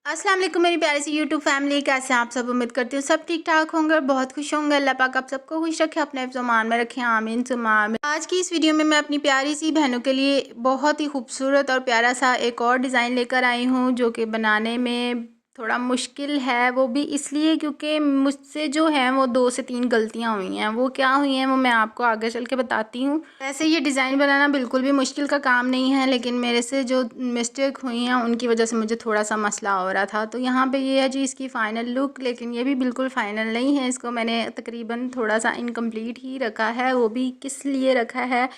अस्सलाम वालेकुम मेरी प्यारी सी यूट्यूब फैमिली, कैसे हैं आप सब। उम्मीद करती हूँ सब ठीक ठाक होंगे और बहुत खुश होंगे। अल्लाह पाक आप सबको खुश रखे, अपने हिफ्ज़-ओ-मान में रखें, आमीन सुम्मा आमीन। आज की इस वीडियो में मैं अपनी प्यारी सी बहनों के लिए बहुत ही खूबसूरत और प्यारा सा एक और डिज़ाइन लेकर आई हूँ, जो कि बनाने में थोड़ा मुश्किल है। वो भी इसलिए क्योंकि मुझसे जो है वो 2 से 3 गलतियाँ हुई हैं। वो क्या हुई हैं वो मैं आपको आगे चल के बताती हूँ। वैसे ये डिज़ाइन बनाना बिल्कुल भी मुश्किल का काम नहीं है, लेकिन मेरे से जो मिस्टेक हुई हैं उनकी वजह से मुझे थोड़ा सा मसला हो रहा था। तो यहाँ पे ये है जी इसकी फ़ाइनल लुक, लेकिन ये भी बिल्कुल फ़ाइनल नहीं है। इसको मैंने तकरीबन थोड़ा सा इनकम्प्लीट ही रखा है। वो भी किस लिए रखा है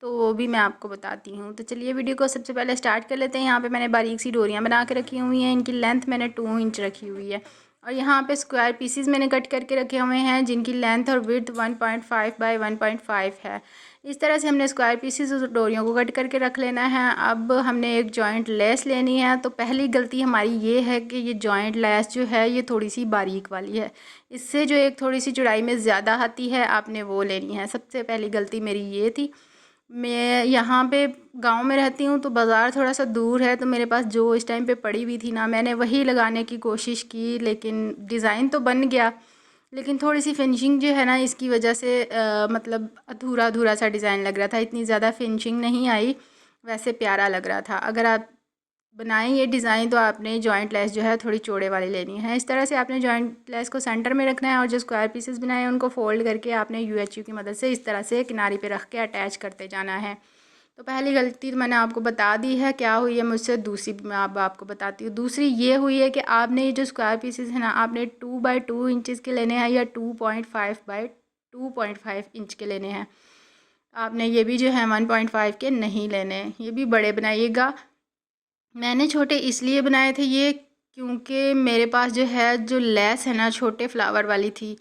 तो वो भी मैं आपको बताती हूँ। तो चलिए वीडियो को सबसे पहले स्टार्ट कर लेते हैं। यहाँ पे मैंने बारीक सी डोरियाँ बना के रखी हुई हैं। इनकी लेंथ मैंने 2 इंच रखी हुई है और यहाँ पे स्क्वायर पीसीज मैंने कट करके रखे हुए हैं, जिनकी लेंथ और विड्थ 1.5 बाय 1.5 है। इस तरह से हमने स्क्वायर पीसीज और डोरियों को कट करके रख लेना है। अब हमने एक जॉइंट लेस लेनी है। तो पहली गलती हमारी ये है कि ये जॉइंट लेस जो है ये थोड़ी सी बारीक वाली है। इससे जो एक थोड़ी सी चौड़ाई में ज़्यादा आती है, आपने वो लेनी है। सबसे पहली गलती मेरी ये थी। मैं यहाँ पे गांव में रहती हूँ तो बाज़ार थोड़ा सा दूर है, तो मेरे पास जो इस टाइम पे पड़ी हुई थी ना, मैंने वही लगाने की कोशिश की। लेकिन डिज़ाइन तो बन गया, लेकिन थोड़ी सी फिनिशिंग जो है ना इसकी वजह से मतलब अधूरा अधूरा सा डिज़ाइन लग रहा था। इतनी ज़्यादा फिनिशिंग नहीं आई, वैसे प्यारा लग रहा था। अगर आप बनाएं ये डिज़ाइन तो आपने जॉइंट लेस जो है थोड़ी चौड़े वाली लेनी है। इस तरह से आपने जॉइंट लेस को सेंटर में रखना है और जो स्क्वायर पीसेस बनाए हैं उनको फोल्ड करके आपने यूएचयू की मदद से इस तरह से किनारे पे रख के अटैच करते जाना है। तो पहली गलती तो मैंने आपको बता दी है क्या हुई है मुझसे। दूसरी मैं अब आपको बताती हूँ। दूसरी ये हुई है कि आपने ये जो स्क्वायर पीसेस है ना, आपने 2 बाई 2 इंचज़ के लेने हैं या 2.5 बाई 2.5 इंच के लेने हैं। आपने ये भी जो है 1.5 के नहीं लेने, ये भी बड़े बनाइएगा। मैंने छोटे इसलिए बनाए थे ये क्योंकि मेरे पास जो है जो लेस है ना छोटे फ्लावर वाली थी,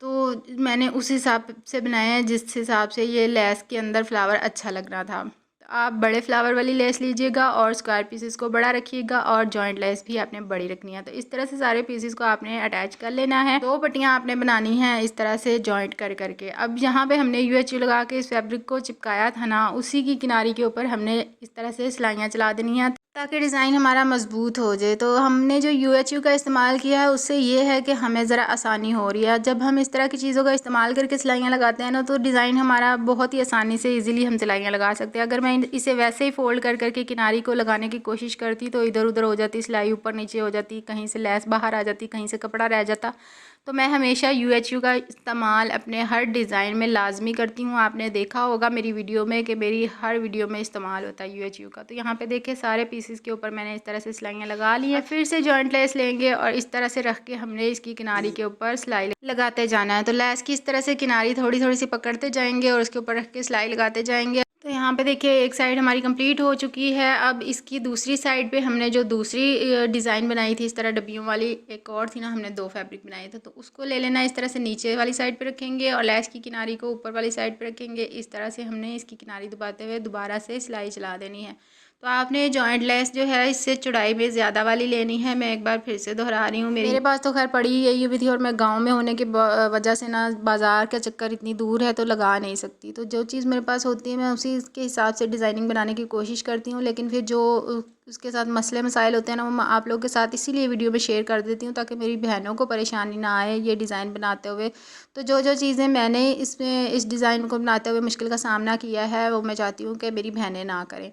तो मैंने उस हिसाब से बनाया है जिस हिसाब से ये लेस के अंदर फ्लावर अच्छा लग रहा था। तो आप बड़े फ्लावर वाली लेस लीजिएगा और स्क्वायर पीसेस को बड़ा रखिएगा और जॉइंट लेस भी आपने बड़ी रखनी है। तो इस तरह से सारे पीसेस को आपने अटैच कर लेना है। 2 पट्टियाँ आपने बनानी हैं इस तरह से जॉइंट कर करके। अब यहाँ पे हमने यूएचयू लगा के इस फैब्रिक को चिपकाया था ना, उसी की किनारी के ऊपर हमने इस तरह से सिलाइयाँ चला देनी है ताकि डिज़ाइन हमारा मज़बूत हो जाए। तो हमने जो यूएचयू का इस्तेमाल किया है उससे ये है कि हमें ज़रा आसानी हो रही है। जब हम इस तरह की चीज़ों का इस्तेमाल करके सिलाइयाँ लगाते हैं ना, तो डिज़ाइन हमारा बहुत ही आसानी से इजीली हम सिलाइयाँ लगा सकते हैं। अगर मैं इसे वैसे ही फ़ोल्ड कर करके किनारी को लगाने की कोशिश करती तो इधर उधर हो जाती, सिलाई ऊपर नीचे हो जाती, कहीं से लेस बाहर आ जाती, कहीं से कपड़ा रह जाता। तो मैं हमेशा यूएचयू का इस्तेमाल अपने हर डिज़ाइन में लाजमी करती हूँ। आपने देखा होगा मेरी वीडियो में कि मेरी हर वीडियो में इस्तेमाल होता है यूएचयू का। तो यहाँ पे देखिए सारे पीसेस के ऊपर मैंने इस तरह से सिलाइयाँ लगा ली है। फिर से जॉइंट लेस लेंगे और इस तरह से रख के हमने इसकी किनारी के ऊपर सिलाई लगाते जाना है। तो लेस की इस तरह से किनारी थोड़ी थोड़ी सी पकड़ते जाएंगे और उसके ऊपर रख के सिलाई लगाते जाएंगे। तो यहाँ पे देखिए एक साइड हमारी कंप्लीट हो चुकी है। अब इसकी दूसरी साइड पे हमने जो दूसरी डिज़ाइन बनाई थी इस तरह डब्बियों वाली, एक और थी ना, हमने 2 फैब्रिक बनाए थे, तो उसको ले लेना। इस तरह से नीचे वाली साइड पे रखेंगे और लेस की किनारी को ऊपर वाली साइड पे रखेंगे। इस तरह से हमने इसकी किनारी दबाते हुए दोबारा से सिलाई चला देनी है। तो आपने जॉइंट लेस जो है इससे चौड़ाई में ज़्यादा वाली लेनी है। मैं एक बार फिर से दोहरा रही हूँ, मेरे पास तो खैर पड़ी यही हुई थी और मैं गांव में होने के वजह से ना बाज़ार का चक्कर इतनी दूर है तो लगा नहीं सकती। तो जो चीज़ मेरे पास होती है मैं उसी के हिसाब से डिज़ाइनिंग बनाने की कोशिश करती हूँ। लेकिन फिर जो उसके साथ मसले मसाइल होते हैं ना, वो मैं आप लोगों के साथ इसीलिए वीडियो में शेयर कर देती हूँ ताकि मेरी बहनों को परेशानी ना आए ये डिज़ाइन बनाते हुए। तो जो जो चीज़ें मैंने इसमें इस डिज़ाइन को बनाते हुए मुश्किल का सामना किया है वो मैं चाहती हूँ कि मेरी बहनें ना करें।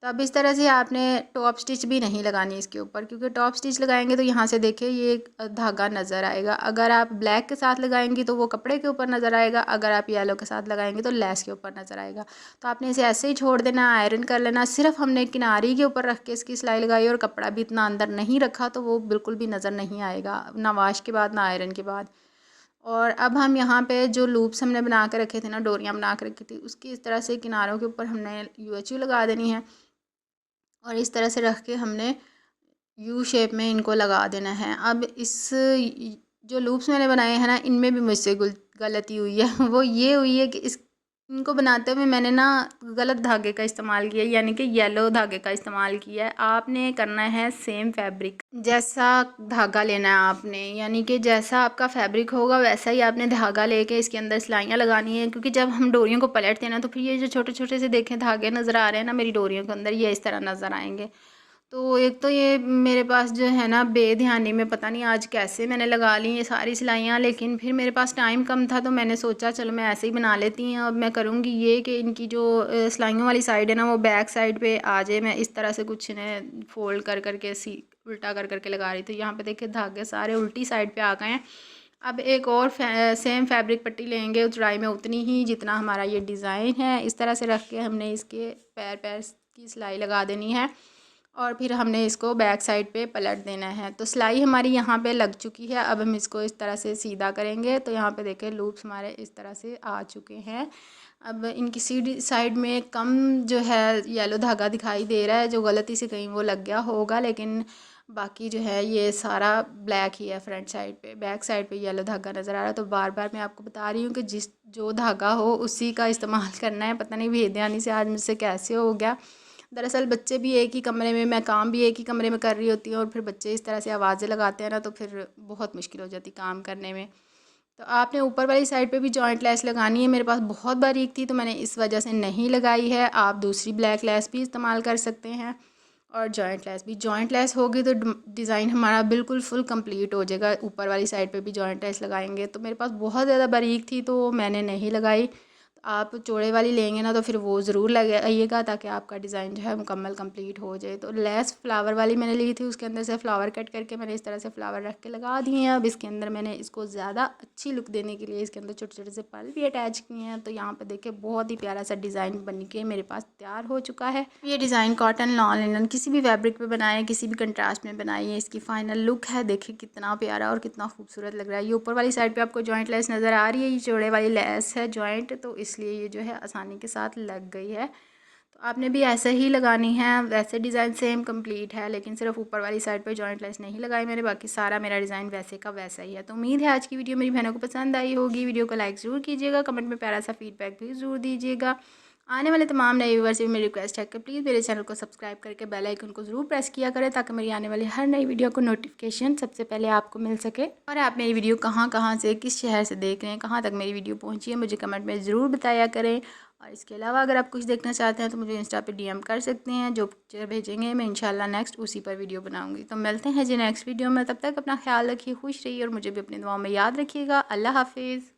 तो अब इस तरह से आपने टॉप स्टिच भी नहीं लगानी इसके ऊपर, क्योंकि टॉप स्टिच लगाएंगे तो यहाँ से देखिए ये धागा नज़र आएगा। अगर आप ब्लैक के साथ लगाएंगी तो वो कपड़े के ऊपर नज़र आएगा, अगर आप येलो के साथ लगाएंगे तो लेस के ऊपर नज़र आएगा। तो आपने इसे ऐसे ही छोड़ देना, आयरन कर लेना। सिर्फ हमने किनारी के ऊपर रख के इसकी सिलाई लगाई और कपड़ा भी इतना अंदर नहीं रखा तो वो बिल्कुल भी नज़र नहीं आएगा, ना वाश के बाद ना आयरन के बाद। और अब हम यहाँ पे जो लूप्स हमने बना के रखे थे ना, डोरियाँ बना के रखी थी, उसकी इस तरह से किनारों के ऊपर हमने यूएचयू लगा देनी है और इस तरह से रख के हमने यू शेप में इनको लगा देना है। अब इस जो लूप्स मैंने बनाए हैं ना, इनमें भी मुझसे गलती हुई है। वो ये हुई है कि इनको बनाते हुए मैंने ना गलत धागे का इस्तेमाल किया, यानी कि येलो धागे का इस्तेमाल किया है। आपने करना है सेम फैब्रिक जैसा धागा लेना है आपने, यानी कि जैसा आपका फैब्रिक होगा वैसा ही आपने धागा लेके इसके अंदर सिलाइयाँ लगानी है। क्योंकि जब हम डोरियों को पलटते हैं ना, तो फिर ये जो छोटे छोटे से देखें धागे नज़र आ रहे हैं ना मेरी डोरियों के अंदर, ये इस तरह नज़र आएंगे। तो एक तो ये मेरे पास जो है ना बेध्यानी में पता नहीं आज कैसे मैंने लगा ली ये सारी सिलाइयाँ, लेकिन फिर मेरे पास टाइम कम था तो मैंने सोचा चलो मैं ऐसे ही बना लेती हूँ। अब मैं करूँगी ये कि इनकी जो सिलाइयों वाली साइड है ना वो बैक साइड पे आ जाए। मैं इस तरह से कुछ इन्हें फोल्ड कर करके उल्टा कर करके लगा रही। तो यहाँ पे देखिए धागे सारे उल्टी साइड पर आ गए हैं। अब एक और सेम फैब्रिक पट्टी लेंगे ऊंचाई में उतनी ही जितना हमारा ये डिज़ाइन है। इस तरह से रख के हमने इसके पैर पैर की सिलाई लगा देनी है और फिर हमने इसको बैक साइड पे पलट देना है। तो सिलाई हमारी यहाँ पे लग चुकी है। अब हम इसको इस तरह से सीधा करेंगे तो यहाँ पे देखें लूप्स हमारे इस तरह से आ चुके हैं। अब इनकी सीधी साइड में कम जो है येलो धागा दिखाई दे रहा है, जो गलती से कहीं वो लग गया होगा, लेकिन बाकी जो है ये सारा ब्लैक ही है फ्रंट साइड पे। बैक साइड पे येलो धागा नज़र आ रहा है। तो बार बार मैं आपको बता रही हूँ कि जो धागा हो उसी का इस्तेमाल करना है। पता नहीं बेध्यानी से आज मुझसे कैसे हो गया। दरअसल बच्चे भी एक ही कमरे में, मैं काम भी एक ही कमरे में कर रही होती हूँ और फिर बच्चे इस तरह से आवाज़ें लगाते हैं ना तो फिर बहुत मुश्किल हो जाती काम करने में। तो आपने ऊपर वाली साइड पे भी जॉइंट लेस लगानी है। मेरे पास बहुत बारीक थी तो मैंने इस वजह से नहीं लगाई है। आप दूसरी ब्लैक लेस भी इस्तेमाल कर सकते हैं और जॉइंट लेस भी। जॉइंट लेस होगी तो डिज़ाइन हमारा बिल्कुल फुल कंप्लीट हो जाएगा। ऊपर वाली साइड पे भी जॉइंट लेस लगाएंगे। तो मेरे पास बहुत ज़्यादा बारीक थी तो मैंने नहीं लगाई। आप चौड़े वाली लेंगे ना तो फिर वो ज़रूर लगाइएगा ताकि आपका डिज़ाइन जो है मुकम्मल कंप्लीट हो जाए। तो लेस फ्लावर वाली मैंने ली थी, उसके अंदर से फ्लावर कट करके मैंने इस तरह से फ्लावर रख के लगा दिए हैं। अब इसके अंदर मैंने इसको ज़्यादा अच्छी लुक देने के लिए इसके अंदर छोटे छोटे से पल भी अटैच किए हैं। तो यहाँ पे देखिए बहुत ही प्यारा सा डिज़ाइन बन के मेरे पास तैयार हो चुका है। ये डिज़ाइन कॉटन, लॉन, लिनन किसी भी फैब्रिक पे बनाए, किसी भी कंट्रास्ट में बनाइए। इसकी फाइनल लुक है, देखिए कितना प्यारा और कितना खूबसूरत लग रहा है। ये ऊपर वाली साइड पे आपको जॉइंट लेस नज़र आ रही है, ये चौड़े वाली लेस है जॉइंट, तो इसलिए ये जो है आसानी के साथ लग गई है। तो आपने भी ऐसे ही लगानी है। वैसे डिज़ाइन सेम कंप्लीट है लेकिन सिर्फ ऊपर वाली साइड पे जॉइंट लेस नहीं लगाई मैंने, बाकी सारा मेरा डिज़ाइन वैसे का वैसा ही है। तो उम्मीद है आज की वीडियो मेरी बहनों को पसंद आई होगी। वीडियो को लाइक ज़रूर कीजिएगा, कमेंट में प्यारा सा फीडबैक भी ज़रूर दीजिएगा। आने वाले तमाम नए व्यूअर्स से मेरी रिक्वेस्ट है कि प्लीज़ मेरे चैनल को सब्सक्राइब करके बेल आइकन को ज़रूर प्रेस किया करें ताकि मेरी आने वाली हर नई वीडियो को नोटिफिकेशन सबसे पहले आपको मिल सके। और आप मेरी वीडियो कहाँ से, किस शहर से देख रहे हैं, कहाँ तक मेरी वीडियो पहुँची है, मुझे कमेंट में ज़रूर बताया करें। और इसके अलावा अगर आप कुछ देखना चाहते हैं तो मुझे इंस्टा पे डीएम कर सकते हैं। जो पिक्चर भेजेंगे मैं इंशाल्लाह नेक्स्ट उसी पर वीडियो बनाऊंगी। तो मिलते हैं जी नेक्स्ट वीडियो में। तब तक अपना ख्याल रखिए, खुश रहिए और मुझे भी अपनी दुआओं में याद रखिएगा। अल्लाह हाफिज़।